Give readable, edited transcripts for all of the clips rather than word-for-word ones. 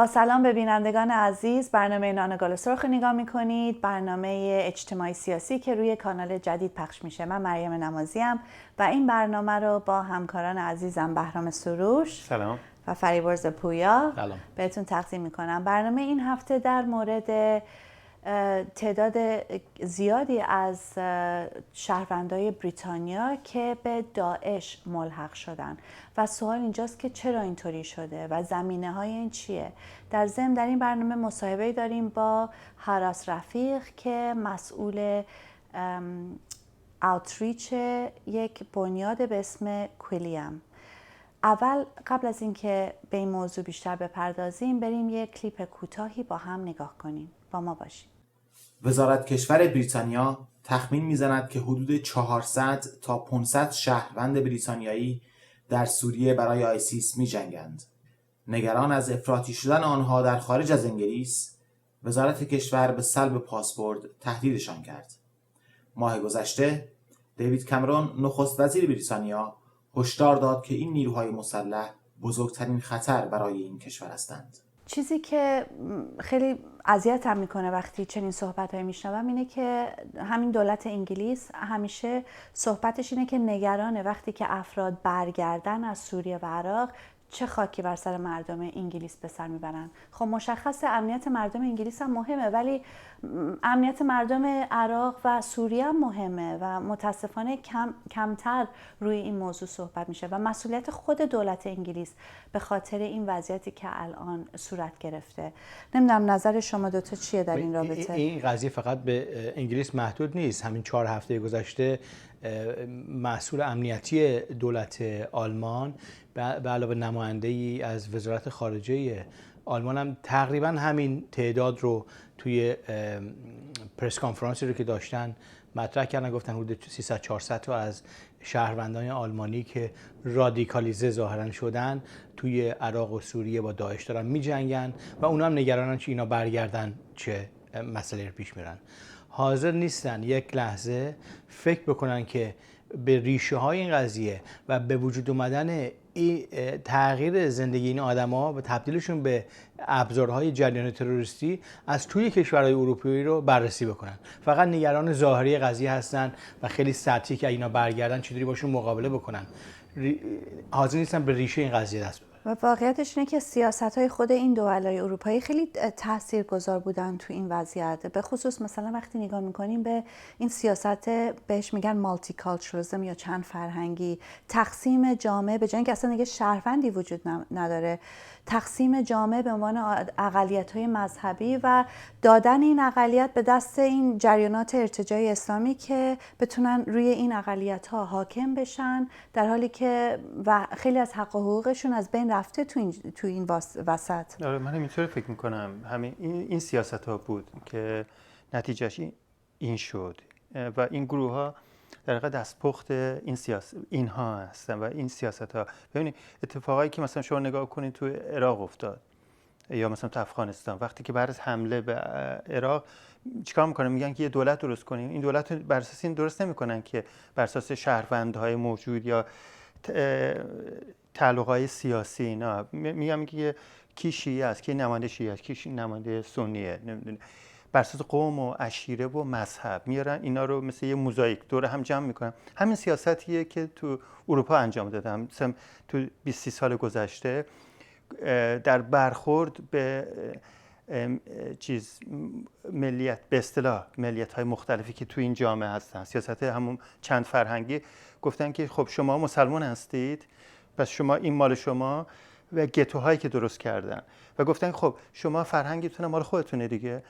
با سلام به بینندگان عزیز، برنامه نان سرخ نگاه میکنید، برنامه اجتماعی سیاسی که روی کانال جدید پخش میشه. من مریم نمازی ام و این برنامه رو با همکاران عزیزم بهرام سروش سلام و فريبرز پويا سلام بهتون تقدیم میکنم. برنامه این هفته در مورد تعداد زیادی از شهروندای بریتانیا که به داعش ملحق شدن و سوال اینجاست که چرا اینطوری شده و زمینه های این چیه. در ضمن در این برنامه مصاحبه داریم با رفیق که مسئول اوتریچ یک بنیاد به اسم کويليوم. اول قبل از اینکه به این موضوع بیشتر بپردازیم بریم یک کلیپ کوتاهی با هم نگاه کنیم. با ما باشید. وزارت کشور بریتانیا تخمین میزند که حدود 400 تا 500 شهروند بریتانیایی در سوریه برای آیسیس می جنگند. نگران از افراطی شدن آنها در خارج از انگلیس، وزارت کشور به سلب پاسپورت تهدیدشان کرد. ماه گذشته دیوید کامرون نخست وزیر بریتانیا هشدار داد که این نیروهای مسلح بزرگترین خطر برای این کشور هستند. چیزی که خیلی اذیتم میکنه وقتی چنین صحبتایی میشنوم اینه که همین دولت انگلیس همیشه صحبتش اینه که نگرانه وقتی که افراد برگردن از سوریه و عراق چه خاکی بر سر مردم انگلیس به سر میبرن. خب مشخصه امنیت مردم انگلیس هم مهمه، ولی امنیت مردم عراق و سوریه هم مهمه و متاسفانه کمتر روی این موضوع صحبت میشه و مسئولیت خود دولت انگلیس به خاطر این وضعیتی که الان صورت گرفته. نمیدونم نظر شما دوتا چیه در این رابطه؟ این قضیه فقط به انگلیس محدود نیست. همین 4 هفته گذشته مسئول امنیتی دولت آلمان به علاوه نماینده‌ای از وزارت خارجه آلمان هم تقریبا همین تعداد رو توی پرس کانفرانسی رو که داشتن مطرح کردن. گفتن حدود 300 400 تا از شهروندان آلمانی که رادیکالیزه ظاهرا شدن توی عراق و سوریه با داعش دارن می‌جنگن و اونا هم نگرانن که اینا برگردن چه مسئله رو پیش میرن. حاضر نیستن یک لحظه فکر بکنن که به ریشه های این قضیه و به وجود اومدن تغییر زندگی این آدما و تبدیلشون به ابزارهای جریان تروریستی از توی کشورهای اروپایی رو بررسی بکنن. فقط نگران ظاهری قضیه هستن و خیلی سطحی که اینا برگردن چطوری باشون مقابله بکنن. حاضر نیستن به ریشه این قضیه دست بزنن. و واقعیتش اینه که سیاست‌های خود این دولت‌های اروپایی خیلی تاثیرگذار بودن تو این وضعیت. به خصوص مثلا وقتی نگاه می‌کنیم به این سیاست بهش میگن مالتی کالچرالیسم یا چند فرهنگی، تقسیم جامعه به جای اینکه اصلا دیگه شهروندی وجود نداره، تقسیم جامعه به عنوان اقلیت‌های مذهبی و دادن این اقلیت به دست این جریانات ارتجاعی اسلامی که بتونن روی این اقلیت‌ها حاکم بشن، در حالی که و خیلی از حق و حقوقشون از بین رفته تو این وسط. آره من اینطوری فکر میکنم. همین این سیاست ها بود که نتیجهش این شد و این گروه ها در واقع دستپخت اینها هستن و این سیاست ها. ببینید اتفاقایی که مثلا شما نگاه کنید تو عراق افتاد یا مثلا تو افغانستان، وقتی که بعد از حمله به عراق چیکار میکنن؟ میگن که یه دولت درست کنیم. این دولت بر اساس این درست نمیکنن که بر اساس شهروندهای موجود یا تعلقات سیاسی اینا. میگم که کی شیعه است، کی نماینده شیعه است، کی نماینده سنیه، نمیدونه. بر اساس قوم و عشیره و مذهب میارن اینا رو مثل یه موزاییک دور هم جمع میکنن. همین سیاستیه که تو اروپا انجام دادن. مثلا تو 20 سال گذشته در برخورد به ملیت، به اصطلاح ملیت‌های مختلفی که تو این جامعه هستن، سیاست همون چند فرهنگی، گفتن که خب شما مسلمان هستید پس شما این مال شما و گتوهایی که درست کردن و گفتن خب شما فرهنگتون مال خودتونه دیگه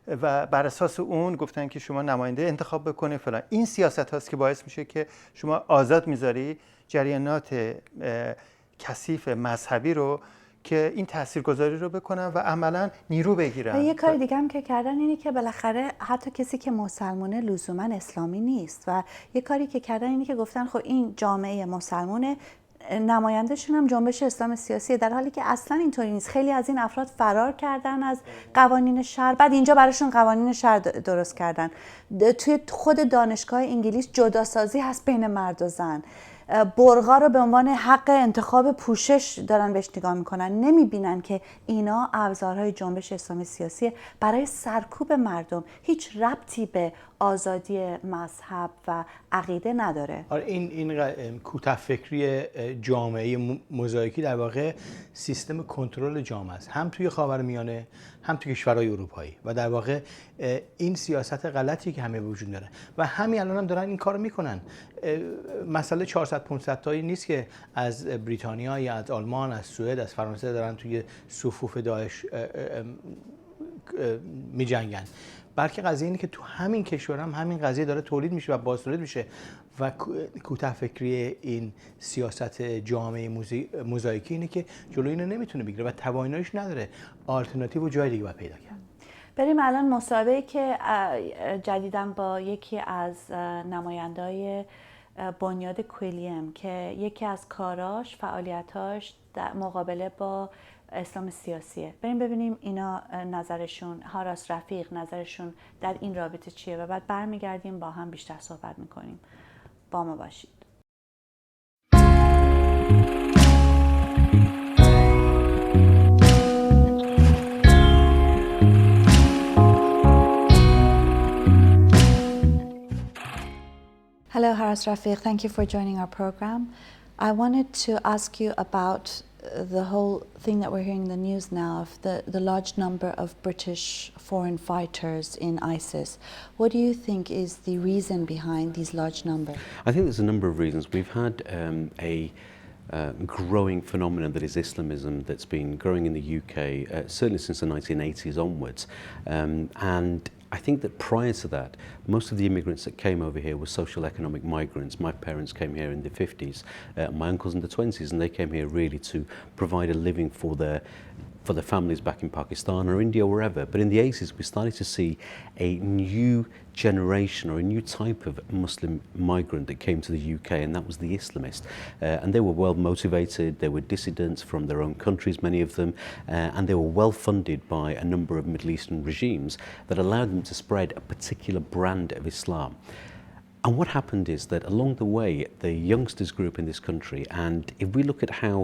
و بر اساس اون گفتن که شما نماینده انتخاب بکنید فلان. این سیاست هاست که باعث میشه که شما آزاد میذاری جریانات کثیف مذهبی رو که این تاثیرگذاری رو بکنن و عملاً نیرو بگیرن. و یه کار دیگه هم که کردن اینه که بالاخره حتی کسی که مسلمانه لزوما اسلامی نیست و یه کاری که کردن اینه که گفتن خب این جامعه مسلمانه، نمایندهشون هم جنبش اسلام سیاسیه، در حالی که اصلا اینطوری نیست. خیلی از این افراد فرار کردن از قوانین شهر، بعد اینجا براشون قوانین شهر درست کردن. توی خود دانشگاه انگلیس جداسازی هست بین مرد و زن. برقا رو به عنوان حق انتخاب پوشش دارن بهش نگاه میکنن، نمیبینن که اینا ابزارهای جنبش اسلامی سیاسی برای سرکوب مردم، هیچ ربطی به آزادی مذهب و عقیده نداره. آره این کوتاه فکری جامعه موزاییکی در واقع سیستم کنترل جامعه است، هم توی خاورمیانه هم توی کشورهای اروپایی، و در واقع این سیاست غلطی که همه وجود داره و همین الان هم دارن این کارو میکنن. مسئله 400 500 تایی نیست که از بریتانیا یا از آلمان، از سوئد، از فرانسه دارن توی صفوف داعش میجنگن، بلکه قضیه اینه که تو همین کشور هم همین قضیه داره تولید میشه و باز تولید میشه و کوتاه فکری این سیاست جامعه موزاییکی اینه که جلوی اینو نمیتونه بگیره و تواناییش نداره، آلترناتیو و جای دیگه باید پیدا کرد. بریم الان مصاحبه‌ای که جدیداً با یکی از نماینده‌های بنیاد کويليوم که یکی از کاراش، فعالیتاش در مقابله با اسلام سیاسیه، بریم ببینیم اینا نظرشون، هاراس رفیق نظرشون در این رابطه چیه و بعد برمیگردیم با هم بیشتر صحبت میکنیم. با ما باشید. Hello, Haras Rafiq. Thank you for joining our program. I wanted to ask you about the whole thing that we're hearing in the news now of the large number of British foreign fighters in ISIS. What do you think is the reason behind these large numbers? I think there's a number of reasons. We've had a growing phenomenon that is Islamism that's been growing in the UK certainly since the 1980s onwards, and I think that prior to that, most of the immigrants that came over here were social economic migrants. My parents came here in the 50s, my uncles in the 20s, and they came here really to provide a living for their families back in Pakistan or India or wherever. But in the 80s we started to see a new generation or a new type of Muslim migrant that came to the UK, and that was the Islamist. And they were well motivated, they were dissidents from their own countries, many of them, and they were well funded by a number of Middle Eastern regimes that allowed them to spread a particular brand of Islam. And what happened is that along the way the youngsters grew up in this country, and if we look at how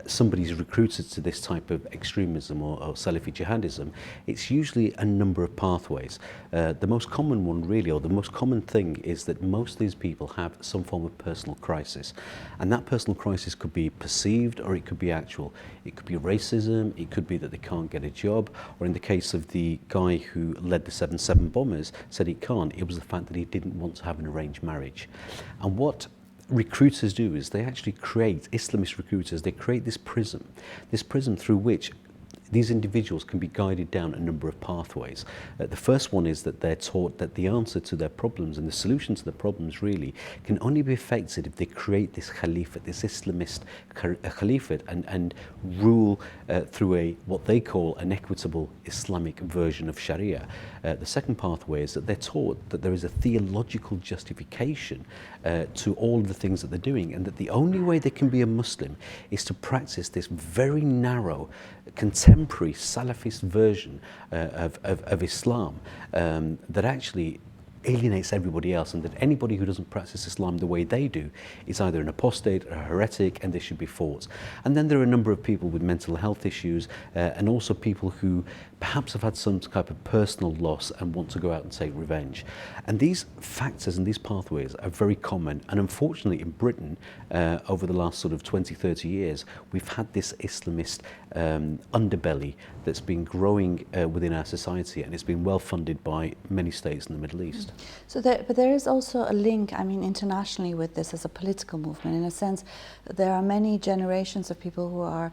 somebody's recruited to this type of extremism or Salafi jihadism, it's usually a number of pathways. The most common one really, or the most common thing, is that most of these people have some form of personal crisis, and that personal crisis could be perceived or it could be actual. It could be racism, it could be that they can't get a job, or in the case of the guy who led the 7/7 bombers said he can't, it was the fact that he didn't want to have an arranged marriage. And what recruiters do is they actually create, Islamist recruiters, they create this prism through which these individuals can be guided down a number of pathways. The first one is that they're taught that the answer to their problems and the solution to their problems really can only be effected if they create this caliphate, this Islamist caliphate, and rule through what they call an equitable Islamic version of Sharia. The second pathway is that they're taught that there is a theological justification to all of the things that they're doing, and that the only way they can be a Muslim is to practice this very narrow, contemporary Salafist version of Islam that actually alienates everybody else, and that anybody who doesn't practice Islam the way they do is either an apostate or a heretic, and they should be fought. And then there are a number of people with mental health issues, and also people who perhaps have had some type of personal loss and want to go out and take revenge. And these factors and these pathways are very common, and unfortunately in Britain over the last sort of 20-30 years we've had this Islamist underbelly that's been growing within our society, and it's been well funded by many states in the Middle East. So but there is also a link, I mean, internationally with this as a political movement. In a sense, there are many generations of people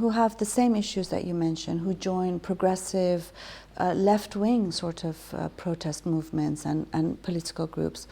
who have the same issues that you mentioned, who join progressive, left-wing sort of protest movements and political groups.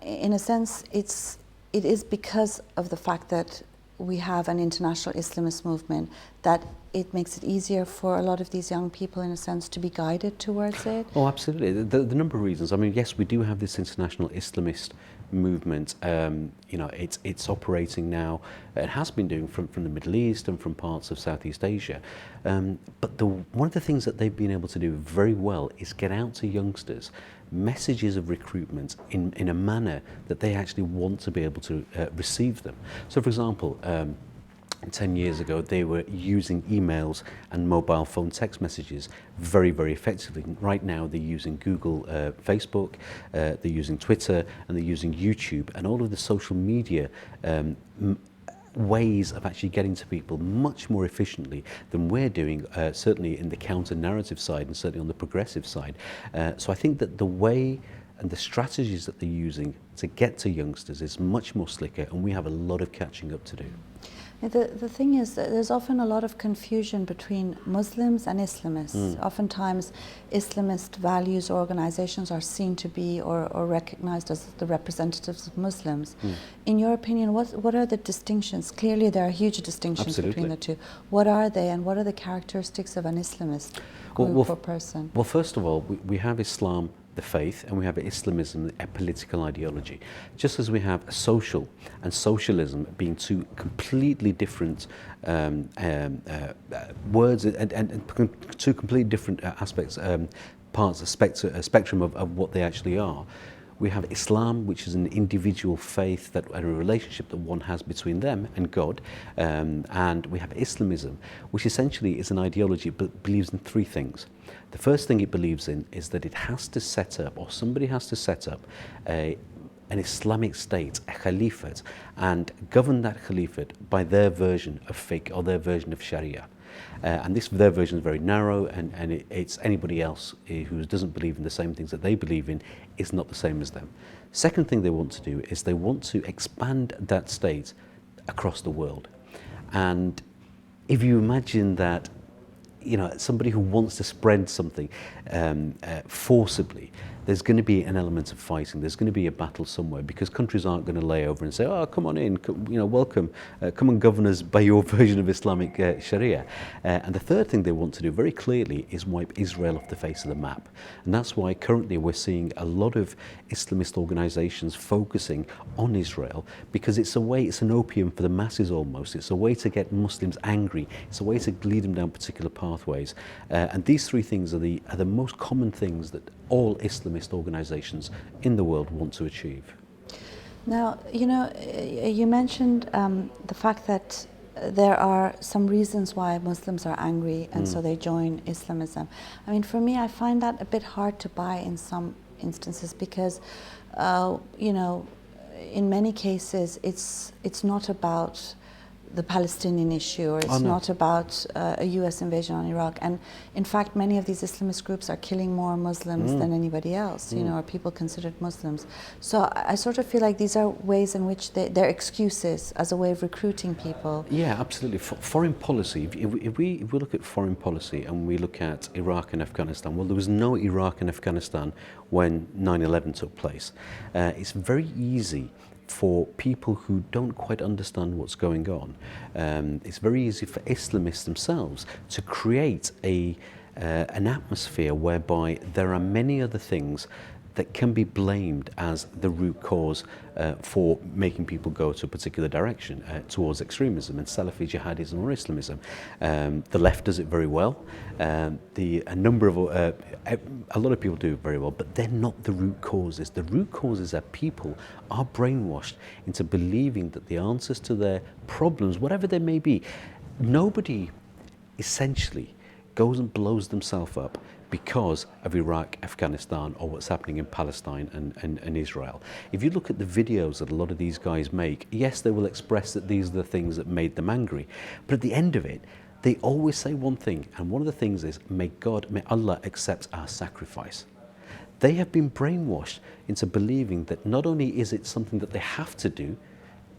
In a sense, it is because of the fact that we have an international Islamist movement that it makes it easier for a lot of these young people, in a sense, to be guided towards it? Oh, absolutely. The number of reasons. I mean, yes, we do have this international Islamist movement, it's operating now. It has been doing from the Middle East and from parts of Southeast Asia. But one of the things that they've been able to do very well is get out to youngsters messages of recruitment in a manner that they actually want to be able to receive them. So, for example, 10 years ago, they were using emails and mobile phone text messages very, very effectively. Right now, they're using Google, Facebook, they're using Twitter, and they're using YouTube, and all of the social media ways of actually getting to people much more efficiently than we're doing, certainly in the counter-narrative side and certainly on the progressive side. So I think that the way and the strategies that they're using to get to youngsters is much more slicker, and we have a lot of catching up to do. The thing is that there's often a lot of confusion between Muslims and Islamists. Oftentimes, Islamist values or organizations are seen to be or recognized as the representatives of Muslims. In your opinion, what are the distinctions? Clearly, there are huge distinctions between the two. What are they, and what are the characteristics of an Islamist group or person? Well, first of all, we have Islam, the faith, and we have Islamism, a political ideology. Just as we have social and socialism being two completely different words and two completely different aspects, parts, a spectrum of what they actually are. We have Islam, which is an individual faith and a relationship that one has between them and God. And we have Islamism, which essentially is an ideology but believes in three things. The first thing it believes in is that it has to set up, or somebody has to set up, an Islamic state, a caliphate, and govern that caliphate by their version of fiqh or their version of Sharia. And their version is very narrow, and it's anybody else who doesn't believe in the same things that they believe in is not the same as them. Second thing they want to do is they want to expand that state across the world. And if you imagine that, somebody who wants to spread something forcibly, there's going to be an element of fighting. There's going to be a battle somewhere, because countries aren't going to lay over and say, "Oh, come on in, welcome, come and govern us by your version of Islamic Sharia." And the third thing they want to do very clearly is wipe Israel off the face of the map. And that's why currently we're seeing a lot of Islamist organizations focusing on Israel, because it's an opium for the masses almost. It's a way to get Muslims angry. It's a way to lead them down particular pathways. And these three things are the most common things that all Islamist organizations in the world want to achieve. Now, you mentioned the fact that there are some reasons why Muslims are angry and so they join Islamism. I mean, for me, I find that a bit hard to buy in some instances, because, in many cases, it's not about the Palestinian issue, or it's not about a US invasion on Iraq. And in fact, many of these Islamist groups are killing more Muslims than anybody else, or people considered Muslims. So I sort of feel like these are ways in which they're excuses as a way of recruiting people. Yeah, absolutely. Foreign policy, if we look at foreign policy and we look at Iraq and Afghanistan, well, there was no Iraq and Afghanistan when 9/11 took place. It's very easy for people who don't quite understand what's going on. It's very easy for Islamists themselves to create an atmosphere whereby there are many other things that can be blamed as the root cause for making people go to a particular direction towards extremism and Salafi jihadism or Islamism. The left does it very well. A lot of people do it very well, but they're not the root causes. The root causes are people are brainwashed into believing that the answers to their problems, whatever they may be, nobody essentially goes and blows themselves up because of Iraq, Afghanistan, or what's happening in Palestine and Israel. If you look at the videos that a lot of these guys make, yes, they will express that these are the things that made them angry, but at the end of it, they always say one thing, and one of the things is, may Allah accept our sacrifice. They have been brainwashed into believing that not only is it something that they have to do,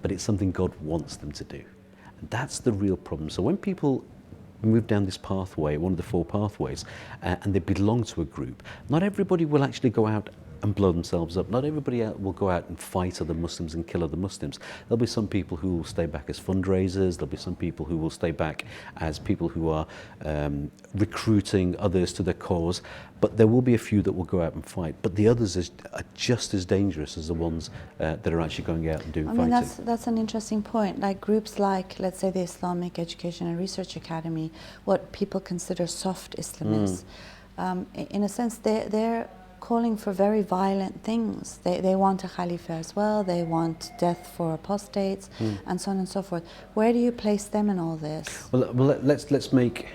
but it's something God wants them to do. And that's the real problem. So when people move down this pathway, one of the four pathways, and they belong to a group, not everybody will actually go out and blow themselves up. Not everybody will go out and fight other Muslims and kill other Muslims. There'll be some people who will stay back as fundraisers. There'll be some people who will stay back as people who are recruiting others to their cause. But there will be a few that will go out and fight. But the others are just as dangerous as the ones that are actually going out and doing fighting. I mean, that's an interesting point. Like groups like, let's say, the Islamic Education and Research Academy, what people consider soft Islamists, in a sense, they're calling for very violent things. They want a khalifa as well. They want death for apostates, and so on and so forth. Where do you place them in all this? Well, let's make.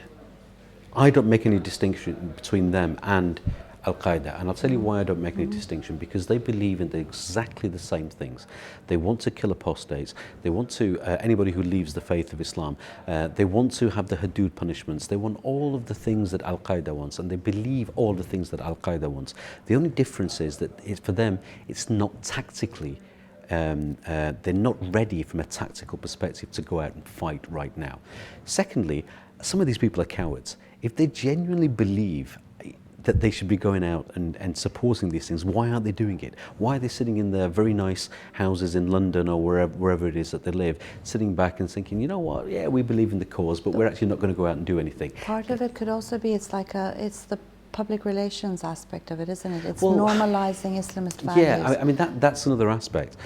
I don't make any distinction between them and Al-Qaeda, and I'll tell you why I don't make any distinction, because they believe in exactly the same things. They want to kill apostates, they want to, anybody who leaves the faith of Islam, they want to have the hudud punishments, they want all of the things that Al-Qaeda wants, and they believe all the things that Al-Qaeda wants. The only difference is that for them, it's not tactically, they're not ready from a tactical perspective to go out and fight right now. Secondly, some of these people are cowards. If they genuinely believe that they should be going out and supporting these things, why aren't they doing it? Why are they sitting in their very nice houses in London or wherever it is that they live, sitting back and thinking, you know what, yeah, we believe in the cause, but we're actually not going to go out and do anything. Part of it could also be, it's the public relations aspect of it, isn't it? It's normalizing Islamist values. Yeah, I mean, that's another aspect.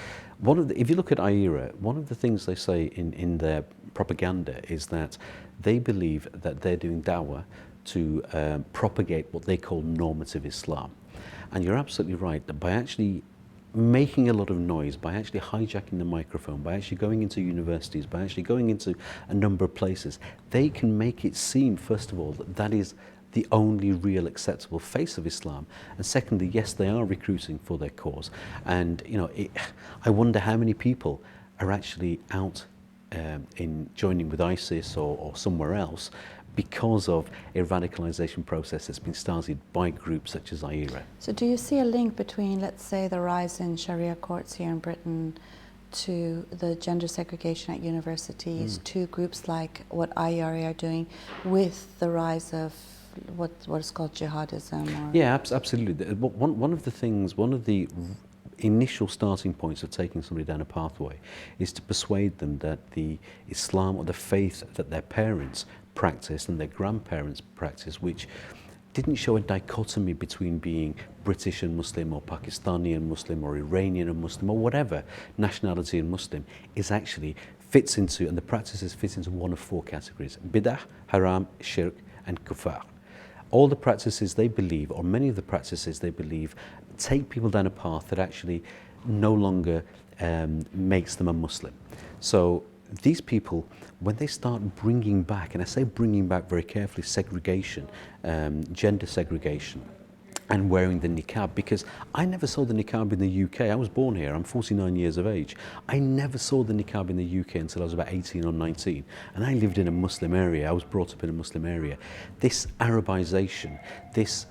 If you look at IERA, one of the things they say in their propaganda is that they believe that they're doing dawah to propagate what they call normative Islam. And you're absolutely right that by actually making a lot of noise, by actually hijacking the microphone, by actually going into universities, by actually going into a number of places, they can make it seem, first of all, that that is the only real acceptable face of Islam. And secondly, yes, they are recruiting for their cause. And you know, I wonder how many people are actually out in joining with ISIS or somewhere else because of a radicalization process that's been started by groups such as IERA. So do you see a link between, let's say, the rise in Sharia courts here in Britain to the gender segregation at universities, to groups like what IERA are doing, with the rise of what is called jihadism? Or yeah, absolutely. One of the initial starting points of taking somebody down a pathway is to persuade them that the Islam or the faith that their parents practiced and their grandparents practiced, which didn't show a dichotomy between being British and Muslim or Pakistani and Muslim or Iranian and Muslim or whatever nationality and Muslim, is actually fits into, and the practices fit into one of four categories: bid'ah, haram, shirk and kufar. All the practices they believe, or many of the practices they believe, take people down a path that actually no longer makes them a Muslim. So these people, when they start bringing back, and I say bringing back very carefully, segregation, gender segregation, and wearing the niqab, because I never saw the niqab in the UK. I was born here, I'm 49 years of age. I never saw the niqab in the UK until I was about 18 or 19. And I lived in a Muslim area, I was brought up in a Muslim area. This Arabization, this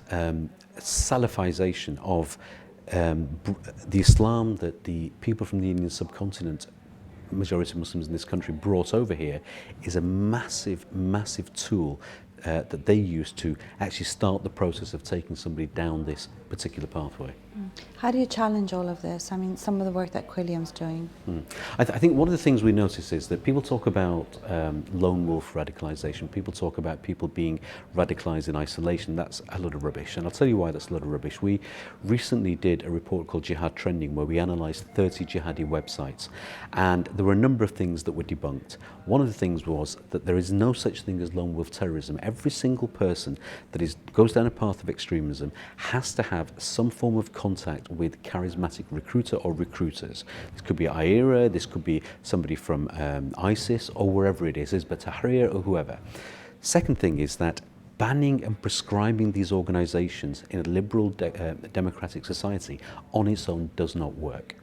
Salafization of the Islam that the people from the Indian subcontinent, majority of Muslims in this country, brought over here, is a massive, massive tool that they use to actually start the process of taking somebody down this particular pathway. How do you challenge all of this? I mean, some of the work that Quilliam's doing. I think one of the things we notice is that people talk about lone wolf radicalization. People talk about people being radicalized in isolation. That's a lot of rubbish, and I'll tell you why that's a lot of rubbish. We recently did a report called Jihad Trending, where we analysed 30 jihadi websites, and there were a number of things that were debunked. One of the things was that there is no such thing as lone wolf terrorism. Every single person that goes down a path of extremism has to have some form of contact with charismatic recruiter or recruiters. This could be IERA, this could be somebody from ISIS or wherever it is, Hizb ut-Tahrir or whoever. Second thing is that banning and prescribing these organizations in a liberal democratic society on its own does not work.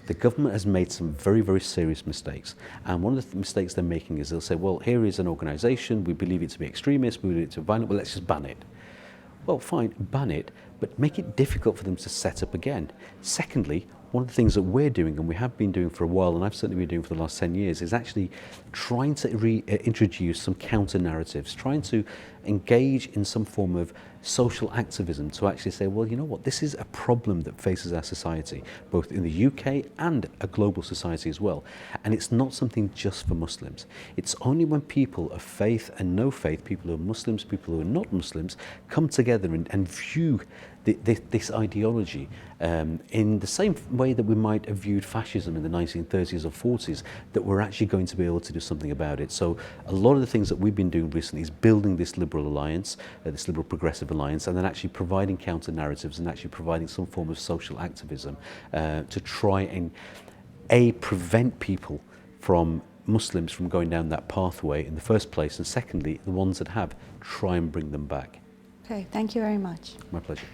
The government has made some very, very serious mistakes. And one of the mistakes they're making is they'll say, well, here is an organization, we believe it to be extremist, we believe it to be violent, well, let's just ban it. Well, fine, ban it, but make it difficult for them to set up again. Secondly, one of the things that we're doing, and we have been doing for a while, and I've certainly been doing for the last 10 years, is actually trying to introduce some counter narratives, trying to engage in some form of social activism to actually say, well, you know what, this is a problem that faces our society, both in the UK and a global society as well. And it's not something just for Muslims. It's only when people of faith and no faith, people who are Muslims, people who are not Muslims, come together and view this ideology in the same way that we might have viewed fascism in the 1930s or 40s, that we're actually going to be able to do something about it. So a lot of the things that we've been doing recently is building this liberal alliance, this liberal progressive alliance, and then actually providing counter narratives and actually providing some form of social activism to try and prevent people from Muslims from going down that pathway in the first place, and secondly, the ones that have, try and bring them back. Okay, thank you very much. My pleasure.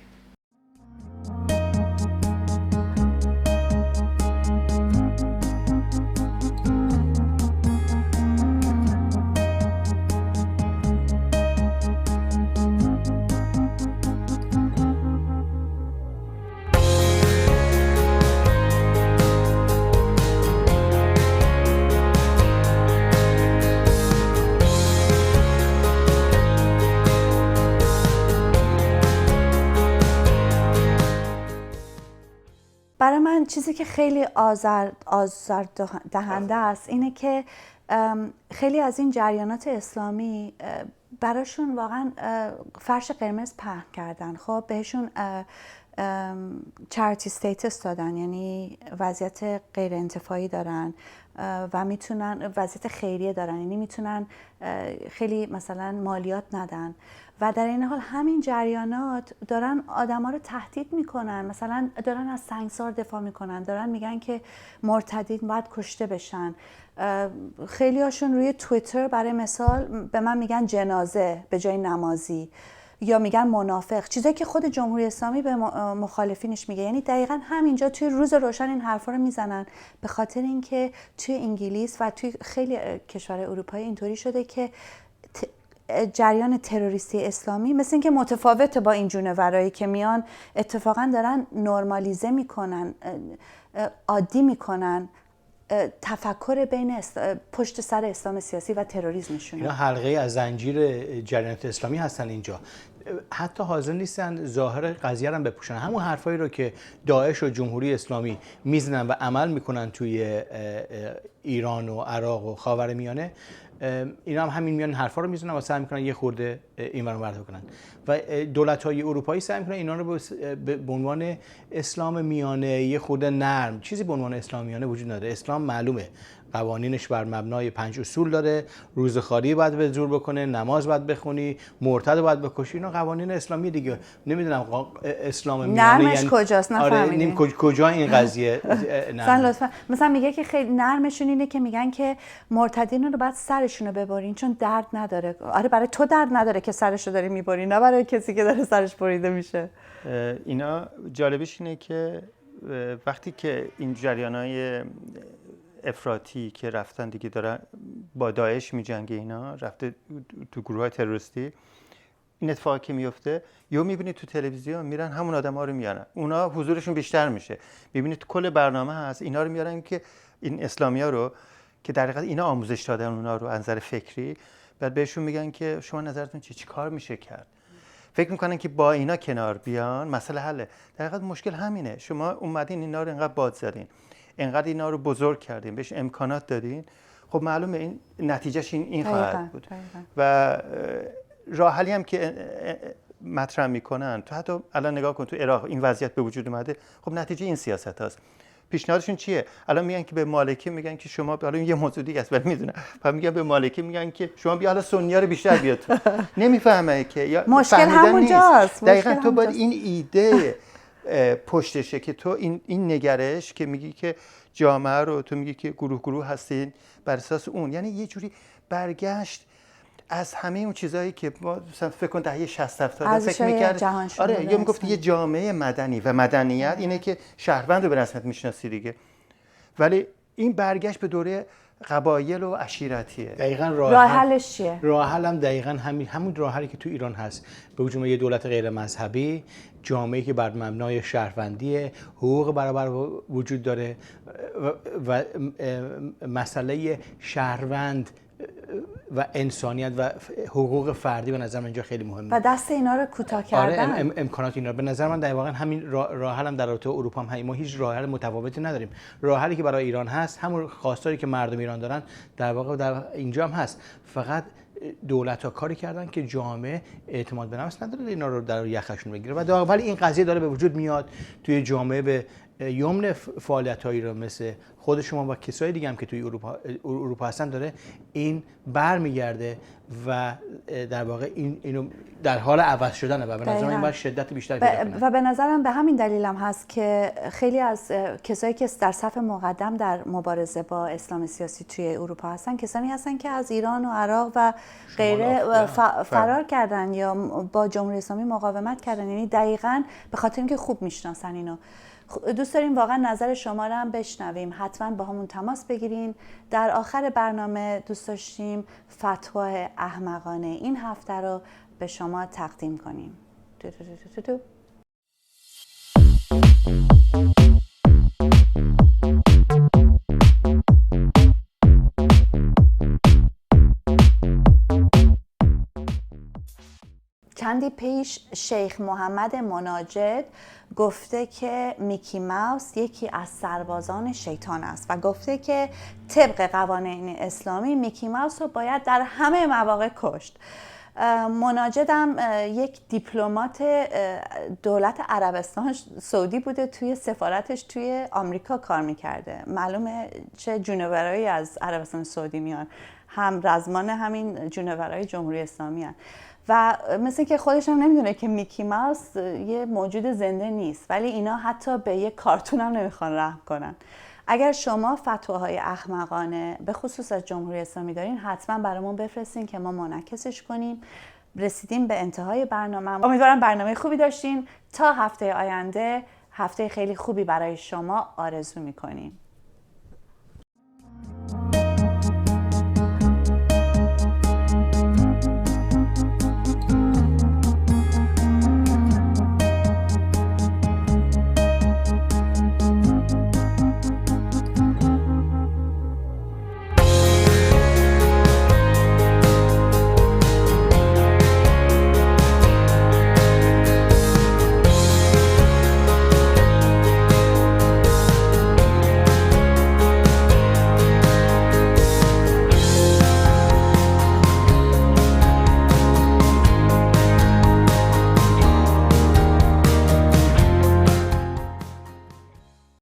برای من چیزی که خیلی آزار دهنده است اینه که خیلی از این جریانات اسلامی براشون واقعا فرش قرمز پهن کردن. خب بهشون چریتی استیتس دادن، یعنی وضعیت غیر انتفاعی دارن و میتونن وضعیت خیریه دارن، یعنی میتونن خیلی مثلا مالیات ندن و در این حال همین جریانات دارن آدما رو تهدید میکنن، مثلا دارن از سنگسار دفاع میکنن، دارن میگن که مرتدین باید کشته بشن. خیلی هاشون روی توییتر برای مثال به من میگن جنازه به جای نمازی، یا میگن منافق، چیزایی که خود جمهوری اسلامی به مخالفینش میگه. یعنی دقیقاً همینجا توی روز روشن این حرفا رو میزنن، به خاطر اینکه توی انگلیس و توی خیلی کشورهای اروپایی اینطوری شده که جریان تروریستی اسلامی مثل اینکه متفاوته با این جونورایی که میان اتفاقاً دارن نرمالیزه میکنن، عادی میکنن تفکر بین پشت سر اسلام سیاسی و تروریسمشون. اینا حلقه از زنجیر جریانات اسلامی هستن اینجا. حتی حاضر نیستن ظاهر قضیه رو بپوشن. همون حرفایی رو که داعش و جمهوری اسلامی میزنن و عمل میکنن توی ایران و عراق و خاورمیانه، اینا هم همین میان حرفا رو میزنن و سعی میکنن یه خورده اینور اونور کنن و دولت‌های اروپایی سعی میکنن اینا رو به عنوان اسلام میانه یه خورده نرم، چیزی به عنوان اسلام میانه وجود نداره. اسلام معلومه قوانینش بر مبنای 5 اصول داره، روزخواری باید به زور بکنه، نماز باید بخونی، مرتد باید بکشی، اینا قوانین اسلامی دیگه. نمیدونم اسلام میانه نرمش یعنی کجاست نفهمیدم. کجا این قضیه لطفا مثلا میگه که خیلی نرمشون اینه که میگن که مرتدین رو باید سرشون رو ببرین چون درد نداره. آره برای تو درد نداره که سرش رو داری میبری، نه برای کسی که داره سرش بریده میشه. اینا جالبش اینه که وقتی که این جریانای افراطی که رفتن دیگه دارن با داعش میجنگه، اینا رفته تو گروه‌های تروریستی، این اتفاقی که میفته یا میبینید تو تلویزیون میرن همون آدم‌ها رو میارن، اونا حضورشون بیشتر میشه، میبینید کل برنامه هست اینا رو میارن که این اسلامیا رو که در حقیقت اینا آموزش دادن اونا رو از نظر فکری، بعد بهشون میگن که شما نظرتون چی کار میشه کرد. فکر میکنن که با اینا کنار بیان مسئله حله. در حقیقت مشکل همینه، شما اومدین اینا رو اینقدر باد زدین، اینقدر اینا رو بزرگ کردین، بهش امکانات دادین، خب معلومه این نتیجهش این خواهد بود. و راه حلی هم که مطرح میکنن، تو حتی الان نگاه کن تو عراق این وضعیت به وجود اومده، خب نتیجه این سیاست هاست. پیشنهادشون چیه؟ الان میگن که به مالکی میگن که شما، حالا یه موضوع دیگه است ولی میدونم، میگن به مالکی میگن که شما بیا حالا سنی‌ها رو بیشتر بیاد تو. نمیفهمه که یا مشکل همونجاست. دقیقاً تو باید این ایده پشتشه که تو این نگرش که میگی که جامعه رو تو میگی که گروه هستین بر اساس اون، یعنی یه جوری برگشت از همه اون چیزایی که ما مثلا فکر کن دهه 60 70 فکر می‌کرد. آره یا میگفت یه جامعه مدنی و مدنیت اینه که شهروند رو به رسمیت میشناسی دیگه، ولی این برگشت به دوره قبایل و عشیرتیه. دقیقاً راه حلش چیه؟ راه حل هم دقیقاً همون راه حلی که تو ایران هست، به وجود یه دولت غیر مذهبی، جامعه‌ای که بر مبنای شهروندی، حقوق برابر وجود داره و مسئله شهروند و انسانیت و حقوق فردی به نظر من اینجا خیلی مهمه و دست اینا رو کوتاه کردن. آره امکانات اینا به نظر من در واقع همین راه حل هم در رابطه اروپا هم ما هیچ راه حل متفاوتی نداریم. راه حلی که برای ایران هست همون خواستاری که مردم ایران دارن در واقع در اینجا هم هست، فقط دولت‌ها کاری کردن که جامعه اعتماد به نفس نداره اینا رو در یخشون بگیره و ولی این قضیه داره به وجود میاد توی جامعه به یمن فعالیت‌هایی رو مثل خود شما و کسای دیگه هم که توی اروپا هستن داره این برمیگرده و در واقع اینو در حال عوض شدنه و به نظر من این باید شدت بیشتری پیدا کنه. و به نظرم به همین دلیل هم هست که خیلی از کسایی که در صف مقدم در مبارزه با اسلام سیاسی توی اروپا هستن کسانی هستن که از ایران و عراق و غیره فرار کردن یا با جمهوری اسلامی مقاومت کردن، یعنی دقیقاً به خاطر اینکه خوب میشناسن اینو. دوست داریم واقعا نظر شما رو هم بشنویم، حتما با همون تماس بگیرین. در آخر برنامه دوست داشتیم فتوای احمقانه این هفته رو به شما تقدیم کنیم. چندی پیش شیخ محمد مناجد گفته که میکی ماوس یکی از سربازان شیطان است و گفته که طبق قوانین اسلامی میکی ماوس رو باید در همه مواقع کشت. مناجد هم یک دیپلمات دولت عربستان سعودی بوده، توی سفارتش توی آمریکا کار میکرده. معلومه چه جونورایی از عربستان سعودی میان، هم رزمان همین جونورای جمهوری اسلامی هن. و مثل که خودش هم نمیدونه که میکی ماوس یه موجود زنده نیست، ولی اینا حتی به یه کارتون هم نمیخوان رحم کنن. اگر شما فتواهای احمقانه به خصوص از جمهوری اسلامی دارین حتما برامون بفرستین که ما منعکسش کنیم. رسیدیم به انتهای برنامه. امیدوارم برنامه خوبی داشتین. تا هفته آینده، هفته خیلی خوبی برای شما آرزو میکنیم.